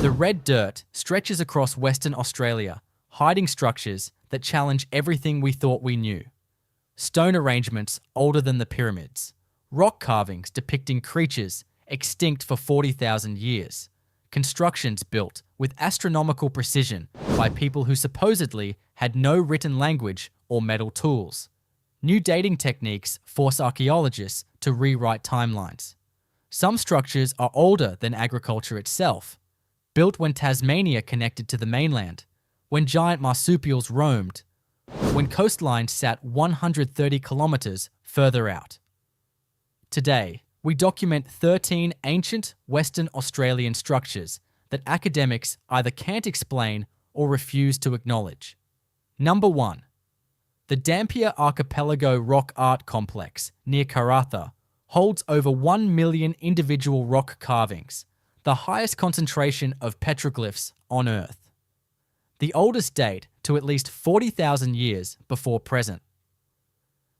The red dirt stretches across Western Australia, hiding structures that challenge everything we thought we knew. Stone arrangements older than the pyramids, rock carvings depicting creatures extinct for 40,000 years, constructions built with astronomical precision by people who supposedly had no written language or metal tools. New dating techniques force archaeologists to rewrite timelines. Some structures are older than agriculture itself, built when Tasmania connected to the mainland, when giant marsupials roamed, when coastlines sat 130 kilometres further out. Today, we document 13 ancient Western Australian structures that academics either can't explain or refuse to acknowledge. Number 1. The Dampier Archipelago Rock Art Complex near Karratha holds over 1 million individual rock carvings, the highest concentration of petroglyphs on Earth. The oldest date to at least 40,000 years before present.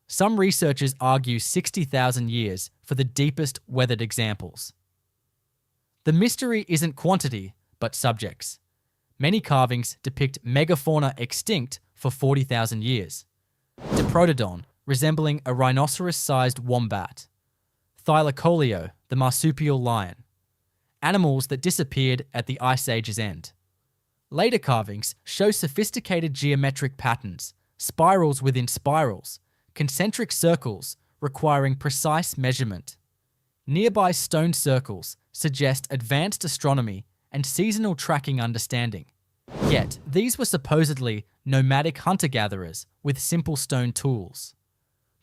Some researchers argue 60,000 years for the deepest weathered examples. The mystery isn't quantity, but subjects. Many carvings depict megafauna extinct for 40,000 years. Diprotodon, resembling a rhinoceros-sized wombat. Thylacoleo, the marsupial lion. Animals that disappeared at the Ice Age's end. Later carvings show sophisticated geometric patterns, spirals within spirals, concentric circles requiring precise measurement. Nearby stone circles suggest advanced astronomy and seasonal tracking understanding. Yet, these were supposedly nomadic hunter-gatherers with simple stone tools.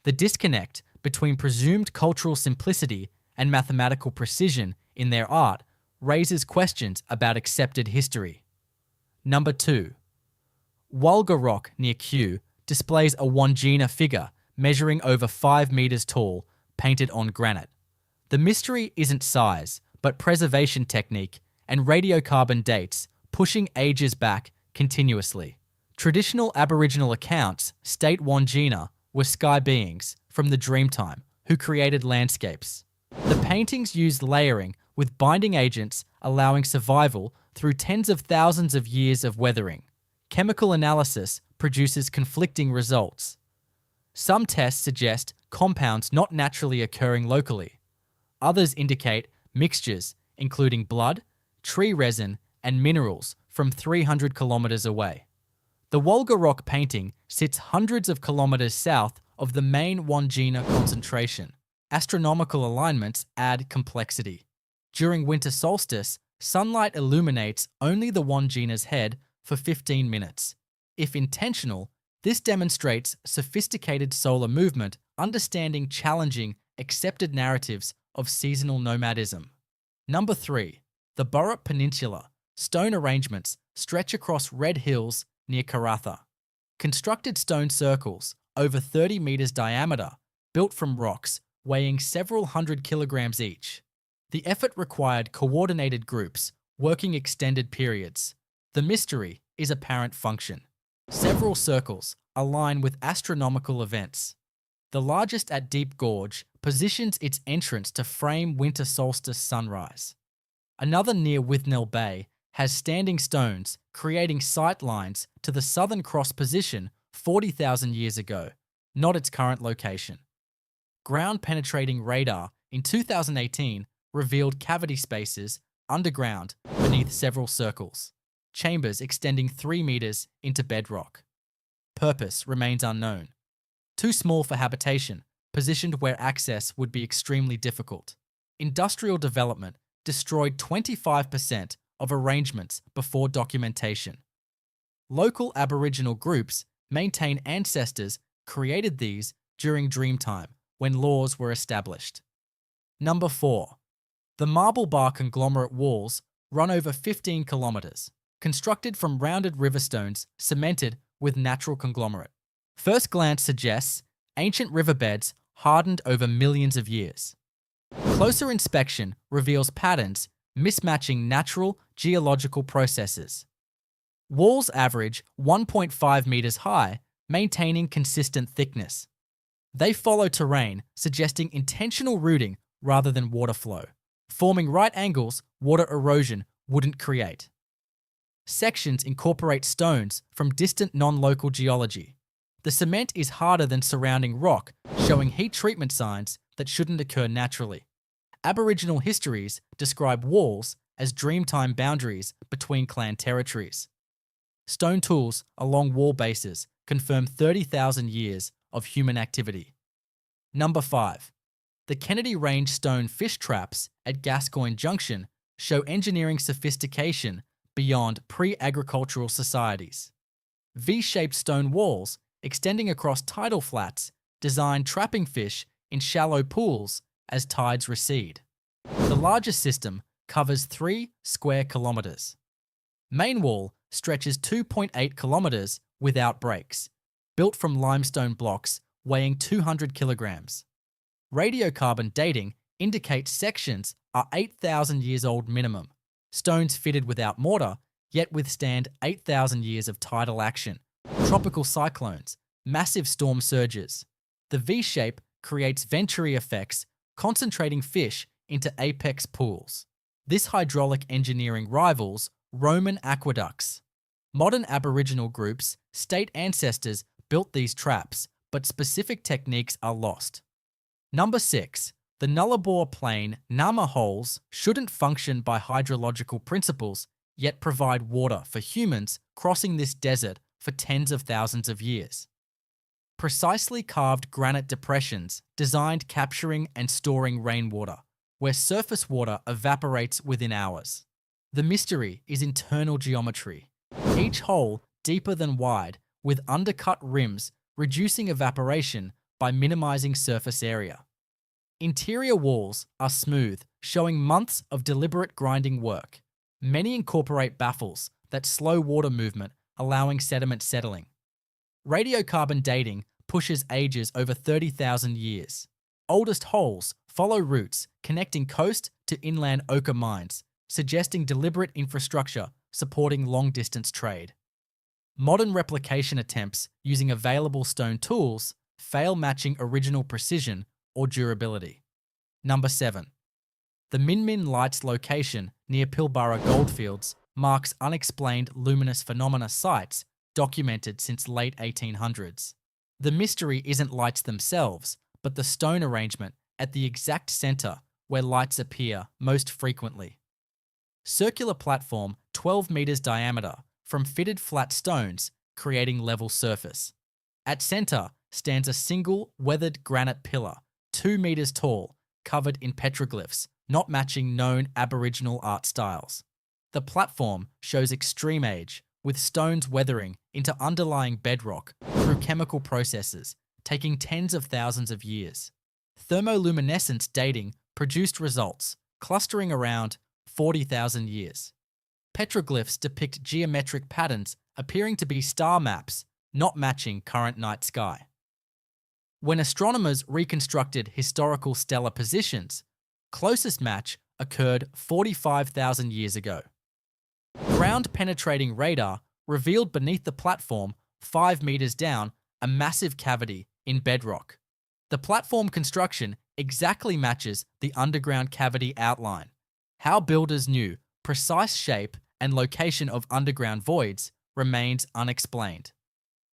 The disconnect between presumed cultural simplicity and mathematical precision in their art raises questions about accepted history. Number 2. Walga Rock near Kew displays a Wandjina figure measuring over 5 meters tall, painted on granite. The mystery isn't size, but preservation technique and radiocarbon dates pushing ages back continuously. Traditional Aboriginal accounts state Wandjina were sky beings from the Dreamtime who created landscapes. The paintings used layering with binding agents allowing survival through tens of thousands of years of weathering. Chemical analysis produces conflicting results. Some tests suggest compounds not naturally occurring locally. Others indicate mixtures, including blood, tree resin, and minerals from 300 kilometers away. The Walga Rock painting sits hundreds of kilometers south of the main Wandjina concentration. Astronomical alignments add complexity. During winter solstice, sunlight illuminates only the Wandjina's head for 15 minutes. If intentional, this demonstrates sophisticated solar movement, understanding challenging, accepted narratives of seasonal nomadism. Number 3. The Burrup Peninsula. Stone arrangements stretch across red hills near Karratha. Constructed stone circles, over 30 meters diameter, built from rocks weighing several hundred kilograms each. The effort required coordinated groups, working extended periods. The mystery is apparent function. Several circles align with astronomical events. The largest at Deep Gorge positions its entrance to frame winter solstice sunrise. Another near Withnell Bay has standing stones creating sight lines to the Southern Cross position 40,000 years ago, not its current location. Ground-penetrating radar in 2018 revealed cavity spaces underground beneath several circles, chambers extending 3 meters into bedrock. Purpose remains unknown. Too small for habitation, positioned where access would be extremely difficult. Industrial development destroyed 25% of arrangements before documentation. Local Aboriginal groups maintain ancestors created these during Dreamtime, when laws were established. Number 4. The Marble Bar conglomerate walls run over 15 kilometers, constructed from rounded riverstones cemented with natural conglomerate. First glance suggests ancient riverbeds hardened over millions of years. Closer inspection reveals patterns mismatching natural geological processes. Walls average 1.5 meters high, maintaining consistent thickness. They follow terrain, suggesting intentional rooting rather than water flow. Forming right angles, water erosion wouldn't create. Sections incorporate stones from distant non-local geology. The cement is harder than surrounding rock, showing heat treatment signs that shouldn't occur naturally. Aboriginal histories describe walls as dreamtime boundaries between clan territories. Stone tools along wall bases confirm 30,000 years of human activity. Number 5. The Kennedy Range stone fish traps at Gascoyne Junction show engineering sophistication beyond pre-agricultural societies. V-shaped stone walls extending across tidal flats design trapping fish in shallow pools as tides recede. The largest system covers 3 square kilometres. Main wall stretches 2.8 kilometres without breaks, built from limestone blocks weighing 200 kilograms. Radiocarbon dating indicates sections are 8,000 years old minimum. Stones fitted without mortar, yet withstand 8,000 years of tidal action, tropical cyclones, massive storm surges. The V-shape creates venturi effects, concentrating fish into apex pools. This hydraulic engineering rivals Roman aqueducts. Modern Aboriginal groups state ancestors built these traps, but specific techniques are lost. Number 6. The Nullarbor Plain gnamma holes shouldn't function by hydrological principles, yet provide water for humans crossing this desert for tens of thousands of years. Precisely carved granite depressions designed capturing and storing rainwater, where surface water evaporates within hours. The mystery is internal geometry. Each hole deeper than wide, with undercut rims reducing evaporation by minimizing surface area. Interior walls are smooth, showing months of deliberate grinding work. Many incorporate baffles that slow water movement, allowing sediment settling. Radiocarbon dating pushes ages over 30,000 years. Oldest holes follow routes connecting coast to inland ochre mines, suggesting deliberate infrastructure supporting long-distance trade. Modern replication attempts using available stone tools fail, matching original precision or durability. Number 7. The Min Min Lights location near Pilbara goldfields marks unexplained luminous phenomena sites documented since late 1800s. The mystery isn't lights themselves, but the stone arrangement at the exact center where lights appear most frequently. Circular platform 12 meters diameter from fitted flat stones, creating level surface. At center stands a single weathered granite pillar, 2 meters tall, covered in petroglyphs, not matching known Aboriginal art styles. The platform shows extreme age, with stones weathering into underlying bedrock through chemical processes, taking tens of thousands of years. Thermoluminescence dating produced results, clustering around 40,000 years. Petroglyphs depict geometric patterns appearing to be star maps, not matching current night sky. When astronomers reconstructed historical stellar positions, closest match occurred 45,000 years ago. Ground-penetrating radar revealed beneath the platform, 5 meters down, a massive cavity in bedrock. The platform construction exactly matches the underground cavity outline. How builders knew precise shape and location of underground voids remains unexplained.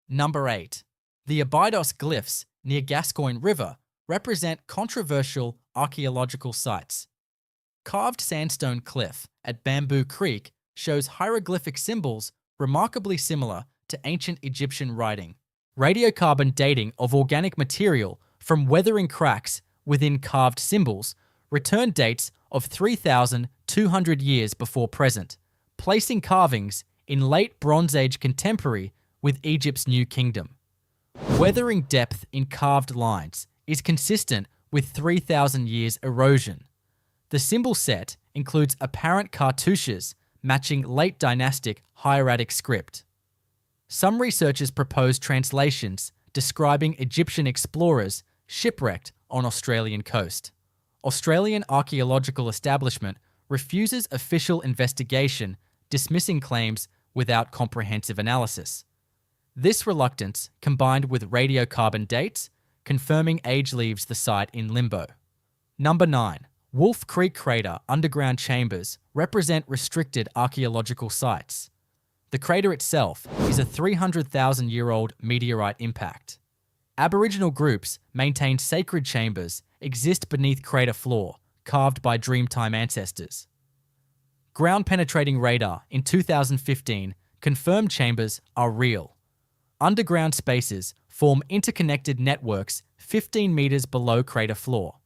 Number 8. The Abydos glyphs near Gascoyne River represent controversial archaeological sites. Carved sandstone cliff at Bamboo Creek shows hieroglyphic symbols remarkably similar to ancient Egyptian writing. Radiocarbon dating of organic material from weathering cracks within carved symbols return dates of 3,200 years before present, placing carvings in late Bronze Age contemporary with Egypt's New Kingdom. Weathering depth in carved lines is consistent with 3,000 years erosion. The symbol set includes apparent cartouches matching late dynastic hieratic script. Some researchers propose translations describing Egyptian explorers shipwrecked on Australian coast. Australian Archaeological Establishment refuses official investigation, dismissing claims without comprehensive analysis. This reluctance, combined with radiocarbon dates, confirming age leaves the site in limbo. Number 9. Wolf Creek Crater underground chambers represent restricted archaeological sites. The crater itself is a 300,000-year-old meteorite impact. Aboriginal groups maintain sacred chambers exist beneath crater floor, carved by Dreamtime ancestors. Ground-penetrating radar in 2015 confirmed chambers are real. Underground spaces form interconnected networks 15 meters below crater floor.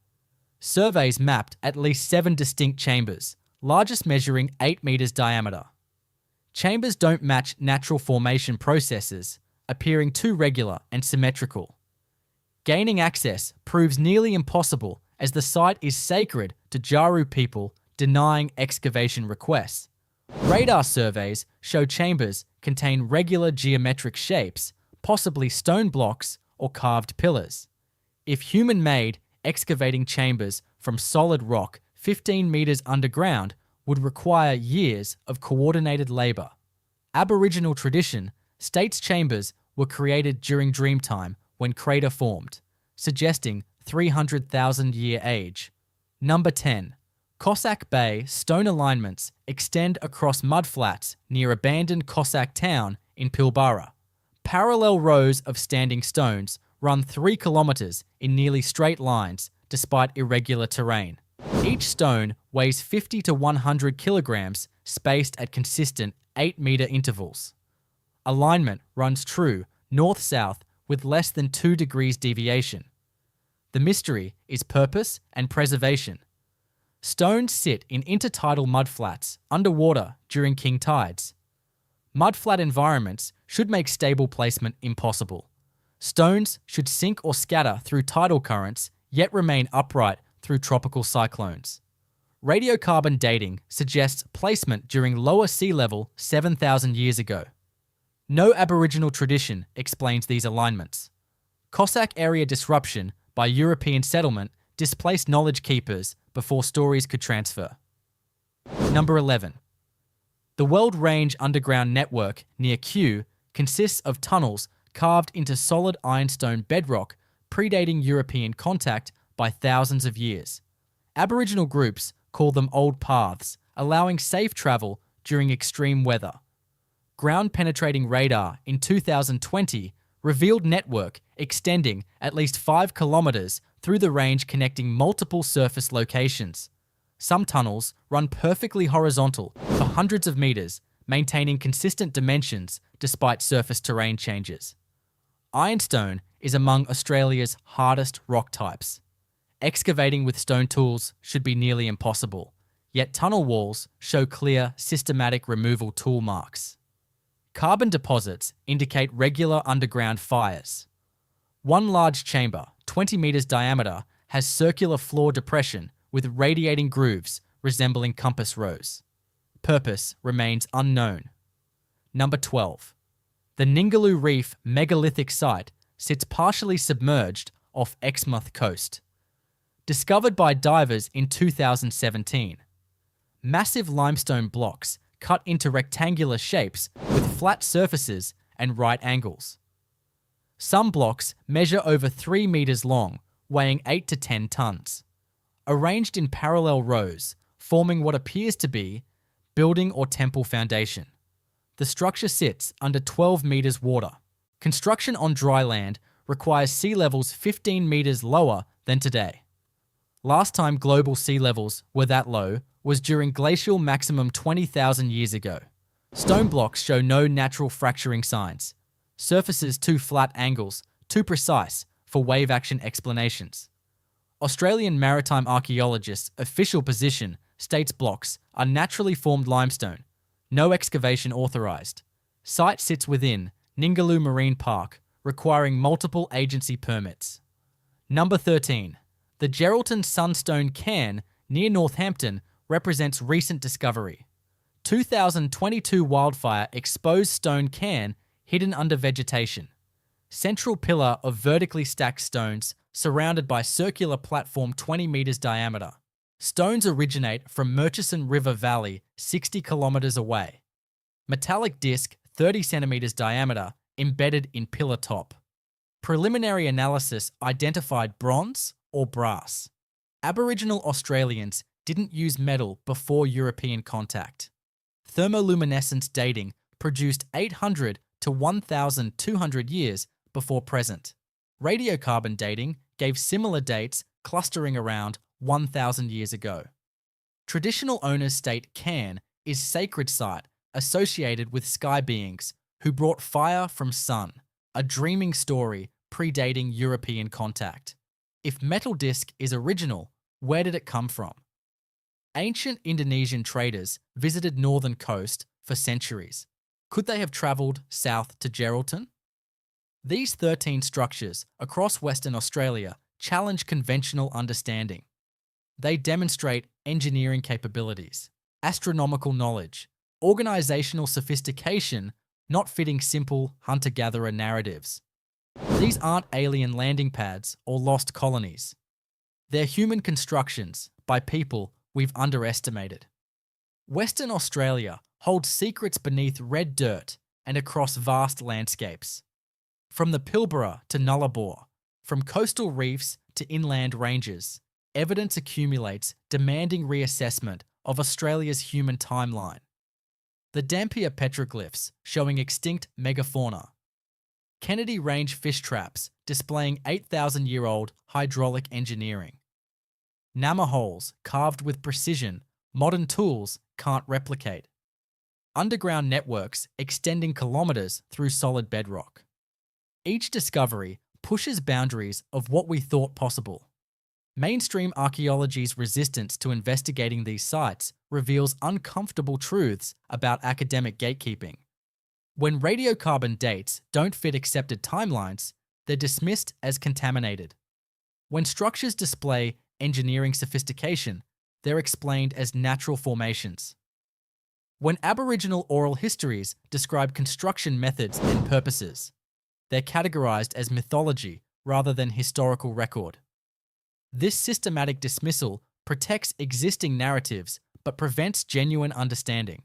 Surveys mapped at least 7 distinct chambers, largest measuring 8 meters diameter. Chambers don't match natural formation processes, appearing too regular and symmetrical. Gaining access proves nearly impossible as the site is sacred to Jaru people denying excavation requests. Radar surveys show chambers contain regular geometric shapes, possibly stone blocks or carved pillars. If human-made, excavating chambers from solid rock 15 meters underground would require years of coordinated labor. Aboriginal tradition states chambers were created during Dreamtime when crater formed, suggesting 300,000-year age. Number 10. Cossack Bay stone alignments extend across mudflats near abandoned Cossack town in Pilbara. Parallel rows of standing stones run 3 kilometers in nearly straight lines despite irregular terrain. Each stone weighs 50 to 100 kilograms, spaced at consistent 8-meter intervals. Alignment runs true north-south with less than 2 degrees deviation. The mystery is purpose and preservation. Stones sit in intertidal mudflats underwater during king tides. Mudflat environments should make stable placement impossible. Stones should sink or scatter through tidal currents, yet remain upright through tropical cyclones. Radiocarbon dating suggests placement during lower sea level 7,000 years ago. No Aboriginal tradition explains these alignments. Cossack area disruption by European settlement displaced knowledge keepers before stories could transfer. Number 11. The Weld Range underground network near Kew consists of tunnels carved into solid ironstone bedrock predating European contact by thousands of years. Aboriginal groups call them old paths, allowing safe travel during extreme weather. Ground-penetrating radar in 2020 revealed network extending at least 5 kilometers through the range connecting multiple surface locations. Some tunnels run perfectly horizontal for hundreds of meters, maintaining consistent dimensions despite surface terrain changes. Ironstone is among Australia's hardest rock types. Excavating with stone tools should be nearly impossible, yet tunnel walls show clear, systematic removal tool marks. Carbon deposits indicate regular underground fires. One large chamber, 20 meters diameter, has circular floor depression with radiating grooves resembling compass rose. Purpose remains unknown. Number 12. The Ningaloo Reef megalithic site sits partially submerged off Exmouth coast. Discovered by divers in 2017. Massive limestone blocks cut into rectangular shapes with flat surfaces and right angles. Some blocks measure over 3 meters long, weighing 8 to 10 tons. Arranged in parallel rows, forming what appears to be building or temple foundation. The structure sits under 12 meters water. Construction on dry land requires sea levels 15 meters lower than today. Last time global sea levels were that low was during glacial maximum 20,000 years ago. Stone blocks show no natural fracturing signs. Surfaces too flat, angles too precise for wave action explanations. Australian maritime archaeologists' official position states blocks are naturally formed limestone. No excavation authorised. Site sits within Ningaloo Marine Park, requiring multiple agency permits. Number 13. The Geraldton Sunstone cairn near Northampton represents recent discovery. 2022 wildfire exposed stone cairn hidden under vegetation. Central pillar of vertically stacked stones surrounded by circular platform 20 meters diameter. Stones originate from Murchison River Valley 60 kilometers away. Metallic disc 30 centimeters diameter embedded in pillar top. Preliminary analysis identified bronze or brass. Aboriginal Australians didn't use metal before European contact. Thermoluminescence dating produced 800 to 1,200 years before present. Radiocarbon dating gave similar dates clustering around 1,000 years ago. Traditional owners state cairn is sacred site associated with sky beings who brought fire from sun, a dreaming story predating European contact. If metal disc is original, where did it come from? Ancient Indonesian traders visited northern coast for centuries. Could they have travelled south to Geraldton? These 13 structures across Western Australia challenge conventional understanding. They demonstrate engineering capabilities, astronomical knowledge, organisational sophistication not fitting simple hunter-gatherer narratives. These aren't alien landing pads or lost colonies. They're human constructions by people we've underestimated. Western Australia holds secrets beneath red dirt and across vast landscapes. From the Pilbara to Nullarbor, from coastal reefs to inland ranges, evidence accumulates demanding reassessment of Australia's human timeline. The Dampier petroglyphs showing extinct megafauna. Kennedy Range fish traps displaying 8,000-year-old hydraulic engineering. Gnamma holes carved with precision modern tools can't replicate. Underground networks extending kilometres through solid bedrock. Each discovery pushes boundaries of what we thought possible. Mainstream archaeology's resistance to investigating these sites reveals uncomfortable truths about academic gatekeeping. When radiocarbon dates don't fit accepted timelines, they're dismissed as contaminated. When structures display engineering sophistication, they're explained as natural formations. When Aboriginal oral histories describe construction methods and purposes, they're categorized as mythology rather than historical record. This systematic dismissal protects existing narratives but prevents genuine understanding.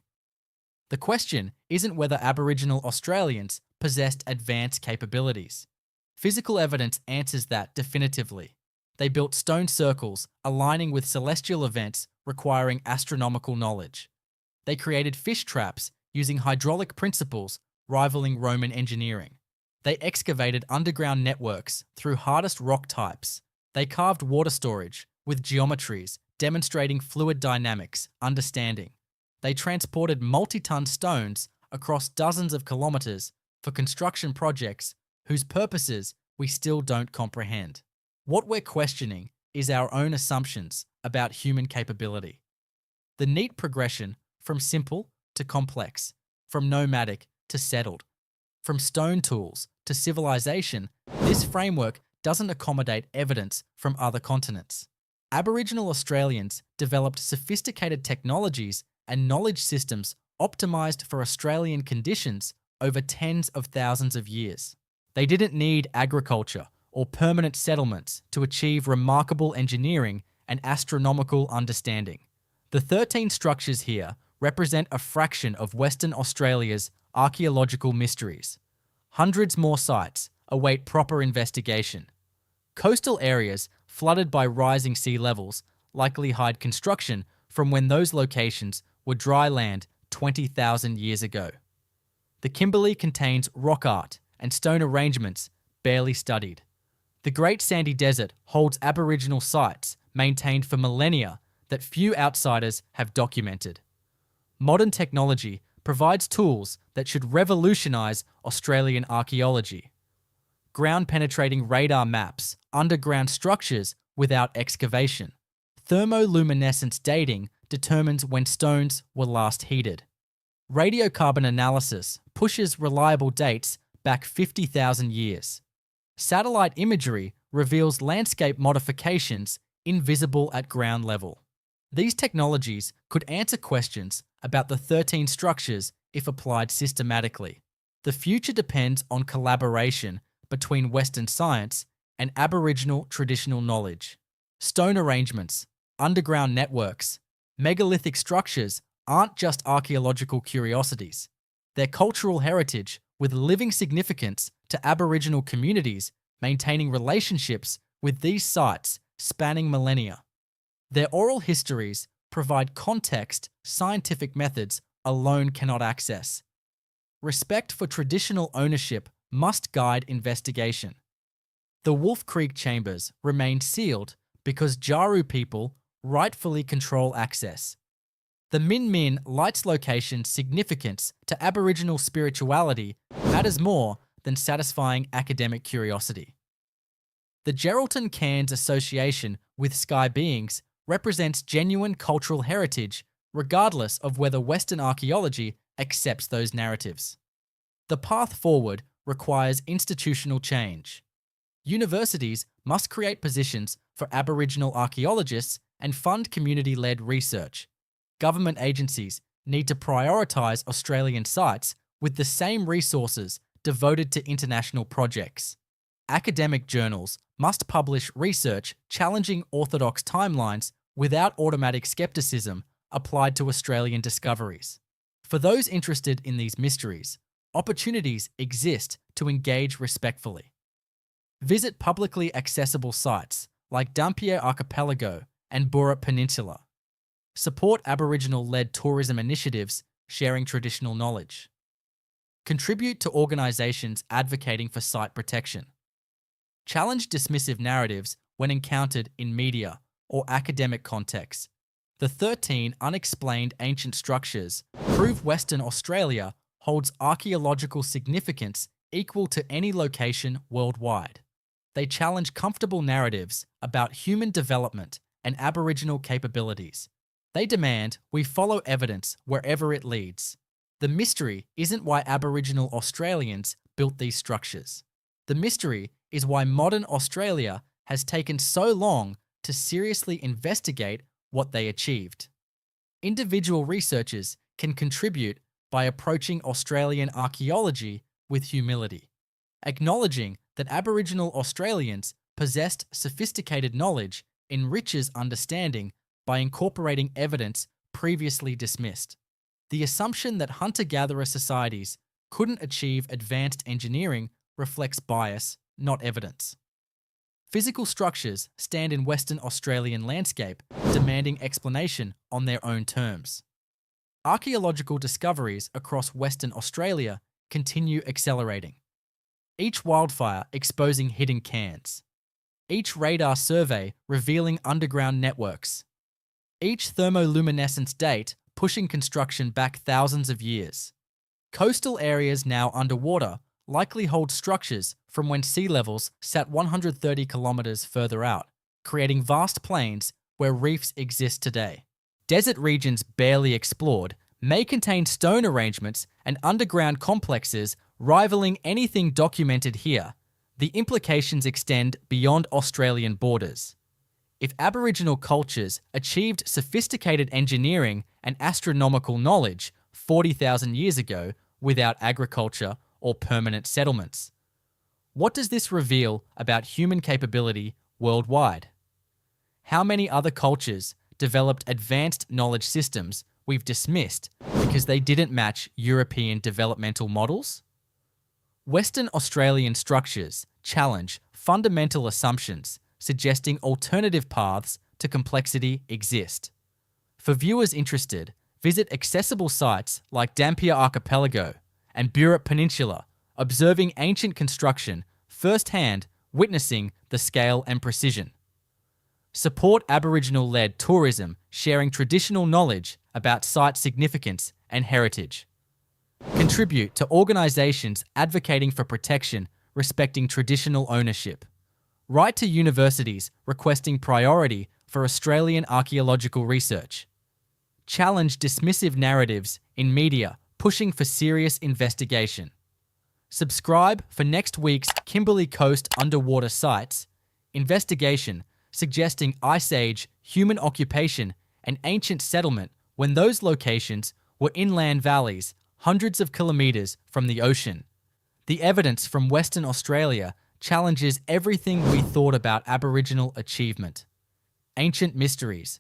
The question isn't whether Aboriginal Australians possessed advanced capabilities. Physical evidence answers that definitively. They built stone circles aligning with celestial events requiring astronomical knowledge. They created fish traps using hydraulic principles rivaling Roman engineering. They excavated underground networks through hardest rock types. They carved water storage with geometries demonstrating fluid dynamics understanding. They transported multi-ton stones across dozens of kilometres for construction projects whose purposes we still don't comprehend. What we're questioning is our own assumptions about human capability. The neat progression from simple to complex, from nomadic to settled, from stone tools to civilization, this framework doesn't accommodate evidence from other continents. Aboriginal Australians developed sophisticated technologies and knowledge systems optimized for Australian conditions over tens of thousands of years. They didn't need agriculture or permanent settlements to achieve remarkable engineering and astronomical understanding. The 13 structures here represent a fraction of Western Australia's archaeological mysteries. Hundreds more sites await proper investigation. Coastal areas flooded by rising sea levels likely hide construction from when those locations were dry land 20,000 years ago. The Kimberley contains rock art and stone arrangements barely studied. The Great Sandy Desert holds Aboriginal sites maintained for millennia that few outsiders have documented. Modern technology provides tools that should revolutionise Australian archaeology. Ground-penetrating radar maps, underground structures without excavation. Thermoluminescence dating determines when stones were last heated. Radiocarbon analysis pushes reliable dates back 50,000 years. Satellite imagery reveals landscape modifications invisible at ground level. These technologies could answer questions about the 13 structures if applied systematically. The future depends on collaboration between Western science and Aboriginal traditional knowledge. Stone arrangements, underground networks, megalithic structures aren't just archaeological curiosities. They're cultural heritage with living significance to Aboriginal communities maintaining relationships with these sites spanning millennia. Their oral histories provide context scientific methods alone cannot access. Respect for traditional ownership must guide investigation. The Wolf Creek chambers remain sealed because Jaru people rightfully control access. The Min Min light's location's significance to Aboriginal spirituality matters more than satisfying academic curiosity. The Geraldton Cairns association with sky beings represents genuine cultural heritage regardless of whether Western archaeology accepts those narratives. The path forward requires institutional change. Universities must create positions for Aboriginal archaeologists and fund community-led research. Government agencies need to prioritise Australian sites with the same resources devoted to international projects. Academic journals must publish research challenging orthodox timelines without automatic skepticism applied to Australian discoveries. For those interested in these mysteries, opportunities exist to engage respectfully. Visit publicly accessible sites like Dampier Archipelago and Burrup Peninsula. Support Aboriginal-led tourism initiatives sharing traditional knowledge. Contribute to organisations advocating for site protection. Challenge dismissive narratives when encountered in media or academic contexts. The 13 unexplained ancient structures prove Western Australia holds archaeological significance equal to any location worldwide. They challenge comfortable narratives about human development and Aboriginal capabilities. They demand we follow evidence wherever it leads. The mystery isn't why Aboriginal Australians built these structures. The mystery is why modern Australia has taken so long to seriously investigate what they achieved. Individual researchers can contribute by approaching Australian archaeology with humility, acknowledging that Aboriginal Australians possessed sophisticated knowledge enriches understanding by incorporating evidence previously dismissed. The assumption that hunter-gatherer societies couldn't achieve advanced engineering reflects bias, not evidence. Physical structures stand in Western Australian landscape, demanding explanation on their own terms. Archaeological discoveries across Western Australia continue accelerating. Each wildfire exposing hidden cairns. Each radar survey revealing underground networks. Each thermoluminescence date pushing construction back thousands of years. Coastal areas now underwater likely hold structures from when sea levels sat 130 kilometres further out, creating vast plains where reefs exist today. Desert regions barely explored may contain stone arrangements and underground complexes rivaling anything documented here. The implications extend beyond Australian borders. If Aboriginal cultures achieved sophisticated engineering and astronomical knowledge 40,000 years ago without agriculture or permanent settlements, what does this reveal about human capability worldwide? How many other cultures developed advanced knowledge systems we've dismissed because they didn't match European developmental models? Western Australian structures challenge fundamental assumptions, suggesting alternative paths to complexity exist. For viewers interested, visit accessible sites like Dampier Archipelago and Burrup Peninsula, observing ancient construction firsthand, witnessing the scale and precision. Support Aboriginal-led tourism, sharing traditional knowledge about site significance and heritage. Contribute to organisations advocating for protection, respecting traditional ownership. Write to universities requesting priority for Australian archaeological research. Challenge dismissive narratives in media, pushing for serious investigation. Subscribe for next week's Kimberley Coast underwater sites investigation, suggesting Ice Age, human occupation, and ancient settlement when those locations were inland valleys hundreds of kilometres from the ocean. The evidence from Western Australia challenges everything we thought about Aboriginal achievement. Ancient mysteries,